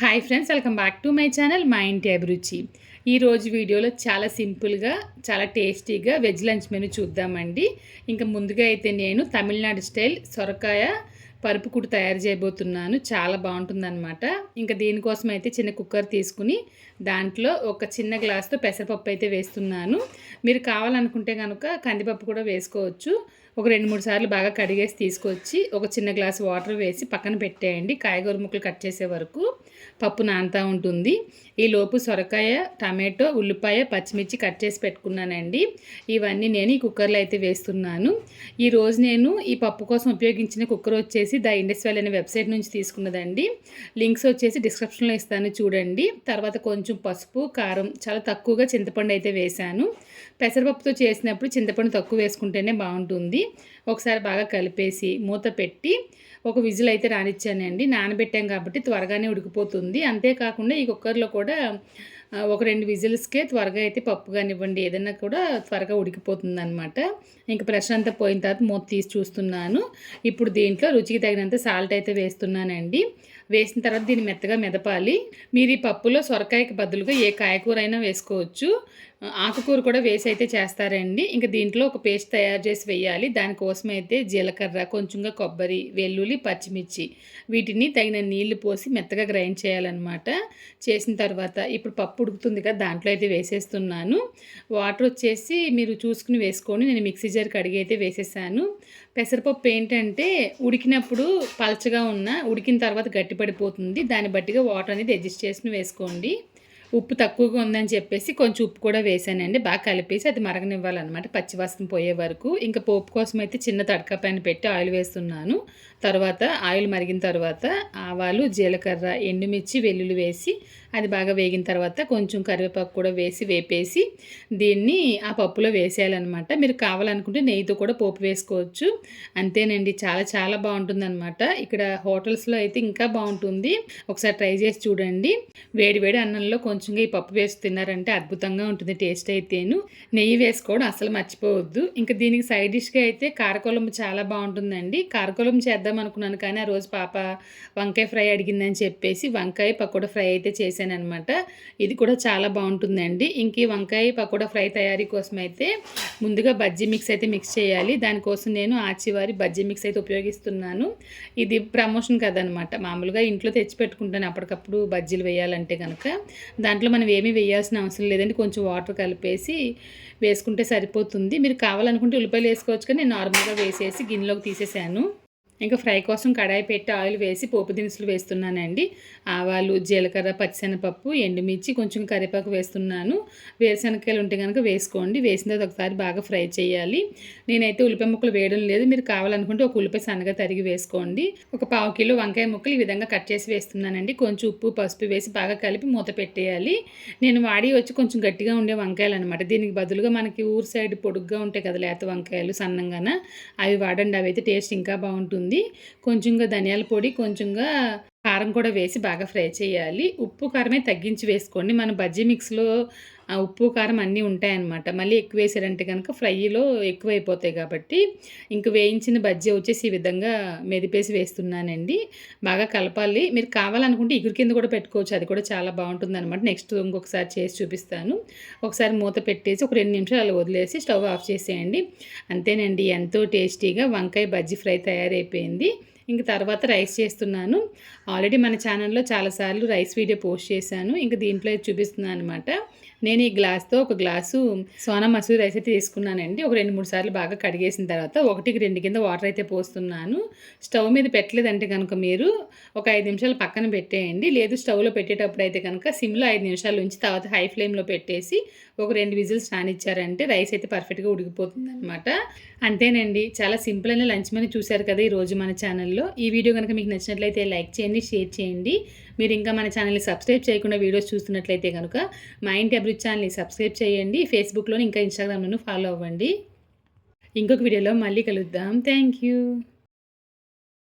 Hi friends, welcome back to my channel మా ఇంటి అభిరుచి. ఈరోజు వీడియోలో చాలా సింపుల్గా చాలా టేస్టీగా వెజ్ లంచ్ మెనూ చూద్దామండి. ఇంకా ముందుగా అయితే నేను తమిళనాడు స్టైల్ సొరకాయ పరుపు కూడు తయారు చేయబోతున్నాను. చాలా బాగుంటుందన్నమాట. ఇంకా దీనికోసం అయితే చిన్న కుక్కర్ తీసుకుని దాంట్లో ఒక చిన్న గ్లాస్తో పెసరపప్పు అయితే వేస్తున్నాను. మీరు కావాలనుకుంటే కనుక కందిపప్పు కూడా వేసుకోవచ్చు. ఒక 2-3 సార్లు బాగా కడిగేసి తీసుకొచ్చి ఒక చిన్న గ్లాస్ వాటర్ వేసి పక్కన పెట్టేయండి. కాయగూర ముక్కలు కట్ చేసే వరకు పప్పు నానుతూ ఉంటుంది. ఈలోపు సొరకాయ, టమాటో, ఉల్లిపాయ, పచ్చిమిర్చి కట్ చేసి పెట్టుకున్నానండి. ఇవన్నీ నేను ఈ కుక్కర్లో అయితే వేస్తున్నాను. ఈరోజు నేను ఈ పప్పు కోసం ఉపయోగించిన కుక్కర్ వచ్చేసి ద ఇండస్ వ్యాలీ అనే వెబ్సైట్ నుంచి తీసుకున్నదండి. లింక్స్ వచ్చేసి డిస్క్రిప్షన్లో ఇస్తాను చూడండి. తర్వాత కొంచెం పసుపు, కారం, చాలా తక్కువగా చింతపండు అయితే వేశాను. పెసరపప్పుతో చేసినప్పుడు చింతపండు తక్కువ వేసుకుంటేనే బాగుంటుంది. ఒకసారి బాగా కలిపేసి మూత పెట్టి ఒక విజిల్ అయితే రానిచ్చానండి. నానబెట్టాం కాబట్టి త్వరగానే ఉడికిపోతుంది. అంతేకాకుండా ఈ కుక్కర్లో కూడా ఒక 2 విజిల్స్కే త్వరగా అయితే పప్పు కానివ్వండి ఏదైనా కూడా త్వరగా ఉడికిపోతుంది అనమాట. ఇంకా ప్రెషర్ అంతా పోయిన తర్వాత మూత తీసి చూస్తున్నాను. ఇప్పుడు దీంట్లో రుచికి తగినంత సాల్ట్ అయితే వేస్తున్నానండి. వేసిన తర్వాత దీన్ని మెత్తగా మెదపాలి. మీరు ఈ పప్పులో సొరకాయకి బదులుగా ఏ కాయకూర అయినా వేసుకోవచ్చు. ఆకుకూర కూడా వేసి అయితే చేస్తారండి. ఇంకా దీంట్లో ఒక పేస్ట్ తయారు చేసి వేయాలి. దానికోసం అయితే జీలకర్ర, కొంచెంగా కొబ్బరి, వెల్లుల్లి, పచ్చిమిర్చి వీటిని తగిన నీళ్లు పోసి మెత్తగా గ్రైండ్ చేయాలన్నమాట. చేసిన తర్వాత ఇప్పుడు పప్పు ఉడుకుతుంది కదా, దాంట్లో అయితే వేసేస్తున్నాను. వాటర్ వచ్చేసి మీరు చూసుకుని వేసుకొని నేను మిక్సీ జార్ కడిగి అయితే వేసేసాను. పెసరపప్పు ఏంటంటే ఉడికినప్పుడు పలచగా ఉడికిన తర్వాత గట్టిపడిపోతుంది. దాన్ని బట్టిగా వాటర్ అనేది అడ్జస్ట్ చేసుకుని వేసుకోండి. ఉప్పు తక్కువగా ఉందని చెప్పేసి కొంచెం ఉప్పు కూడా వేసానండి. బాగా కలిపేసి అది మరగనివ్వాలన్నమాట పచ్చివాసన పోయే వరకు. ఇంకా పోపు కోసం అయితే చిన్న తడక పైన పెట్టి ఆయిల్ వేస్తున్నాను. తర్వాత ఆయిల్ మరిగిన తర్వాత ఆవాలు, జీలకర్ర, ఎండుమిర్చి, వెల్లుల్లి వేసి అది బాగా వేగిన తర్వాత కొంచెం కరివేపాకు కూడా వేసి వేపేసి దీన్ని ఆ పప్పులో వేసేయాలన్నమాట. మీరు కావాలనుకుంటే నెయ్యితో కూడా పోపు వేసుకోవచ్చు. అంతేనండి, చాలా చాలా బాగుంటుందన్నమాట. ఇక్కడ హోటల్స్లో అయితే ఇంకా బాగుంటుంది. ఒకసారి ట్రై చేసి చూడండి. వేడి వేడి అన్నంలో కొంచెంగా ఈ పప్పు వేసి తిన్నారంటే అద్భుతంగా ఉంటుంది టేస్ట్ అయితేను. నెయ్యి వేసుకోవడం అసలు మర్చిపోవద్దు. ఇంకా దీనికి సైడ్ డిష్గా అయితే కారకొలంబు చాలా బాగుంటుందండి. కారకొలంబు చేద్దాం అనుకున్నాను కానీ ఆ రోజు పాప వంకాయ ఫ్రై అడిగిందని చెప్పేసి వంకాయ పకోడా ఫ్రై అయితే చేశాను అనమాట. ఇది కూడా చాలా బాగుంటుందండి. ఇంక ఈ వంకాయ పకోడా ఫ్రై తయారీ కోసం అయితే ముందుగా బజ్జీ మిక్స్ అయితే మిక్స్ చేయాలి. దానికోసం నేను ఆచివారి బజ్జీ మిక్స్ అయితే ఉపయోగిస్తున్నాను. ఇది ప్రమోషన్ కదనమాట. మామూలుగా ఇంట్లో తెచ్చి పెట్టుకుంటాను అప్పటికప్పుడు బజ్జీలు వేయాలంటే కనుక. దాంట్లో మనం ఏమీ వేయాల్సిన అవసరం లేదండి. కొంచెం వాటర్ కలిపేసి వేసుకుంటే సరిపోతుంది. మీరు కావాలనుకుంటే ఉల్లిపాయలు వేసుకోవచ్చు, కానీ నేను నార్మల్గా వేసేసి గిన్నెలోకి తీసేసాను. ఇంకా ఫ్రై కోసం కడాయి పెట్టి ఆయిల్ వేసి పోపు దినుసులు వేస్తున్నానండి. ఆవాలు, జీలకర్ర, పచ్చిశనగపప్పు, ఎండుమిర్చి, కొంచెం కరివేపాకు వేస్తున్నాను. వేరుశనగకాయలు ఉంటే కనుక వేసుకోండి. వేసిన తర్వాత ఒకసారి బాగా ఫ్రై చేయాలి. నేనైతే ఉల్లిపాయ ముక్కలు వేయడం లేదు. మీరు కావాలనుకుంటే ఒక ఉల్లిపాయ సన్నగా తరిగి వేసుకోండి. ఒక 1/2 కిలో వంకాయ ముక్కలు ఈ విధంగా కట్ చేసి వేస్తున్నానండి. కొంచెం ఉప్పు, పసుపు వేసి బాగా కలిపి మూత పెట్టేయాలి. నేను వాడి వచ్చి కొంచెం గట్టిగా ఉండే వంకాయలు అనమాట. దీనికి బదులుగా మనకి ఊరు సైడ్ పొడుగ్గా ఉంటాయి కదా లేత వంకాయలు సన్నంగాన, అవి వాడండి. అవి అయితే టేస్ట్ ఇంకా బాగుంటుంది. కొంచెంగా ధనియాల పొడి, కొంచెంగా కారం కూడా వేసి బాగా ఫ్రై చేయాలి. ఉప్పు కారమే తగ్గించి వేసుకోండి. మన బజ్జీ మిక్స్లో ఉప్పు కారం అన్నీ ఉంటాయన్నమాట. మళ్ళీ ఎక్కువ వేసారంటే కనుక ఫ్రైలో ఎక్కువైపోతాయి కాబట్టి ఇంక వేయించిన బజ్జీ వచ్చేసి ఈ విధంగా మెదిపేసి వేస్తున్నానండి. బాగా కలపాలి. మీరు కావాలనుకుంటే ఇగురు కింద కూడా పెట్టుకోవచ్చు. అది కూడా చాలా బాగుంటుందన్నమాట. నెక్స్ట్ ఇంకొకసారి చేసి చూపిస్తాను. ఒకసారి మూత పెట్టేసి ఒక 2 నిమిషాలు అలా వదిలేసి స్టవ్ ఆఫ్ చేసేయండి. అంతేనండి, ఎంతో టేస్టీగా వంకాయ బజ్జీ ఫ్రై తయారైపోయింది. ఇంక తర్వాత రైస్ చేస్తున్నాను. ఆల్రెడీ మన ఛానల్లో చాలాసార్లు రైస్ వీడియో పోస్ట్ చేశాను. ఇంక దీంట్లో చూపిస్తున్నాను అనమాట. నేను ఈ గ్లాస్తో ఒక గ్లాసు సోనా మసూరి రైస్ అయితే తీసుకున్నానండి. ఒక 2-3 సార్లు బాగా కడిగేసిన తర్వాత 1-2 కింద వాటర్ అయితే పోస్తున్నాను. స్టవ్ మీద పెట్టలేదంటే కనుక మీరు ఒక 5 నిమిషాలు పక్కన పెట్టేయండి. లేదు స్టవ్లో పెట్టేటప్పుడు అయితే కనుక సిమ్లో 5 నిమిషాలు ఉంచి తర్వాత హై ఫ్లేమ్లో పెట్టేసి ఒక 2 విజిల్స్ రానిచ్చారంటే రైస్ అయితే పర్ఫెక్ట్గా ఉడికిపోతుంది అనమాట. అంతేనండి, చాలా సింపుల్ అయిన లంచ్ మెనూ చూశారు కదా ఈరోజు మన ఛానల్లో. ఈ వీడియో కనుక మీకు నచ్చినట్లయితే లైక్ చేయండి, షేర్ చేయండి. మీరు ఇంకా మన ఛానల్ని సబ్స్క్రైబ్ చేయకుండా వీడియోస్ చూస్తున్నట్లయితే కనుక మా ఇంటి అభిరుచి ఛానల్ని సబ్స్క్రైబ్ చేయండి. ఫేస్బుక్లోని ఇంకా ఇన్స్టాగ్రామ్లోనూ ఫాలో అవ్వండి. ఇంకొక వీడియోలో మళ్ళీ కలుద్దాం. Thank you.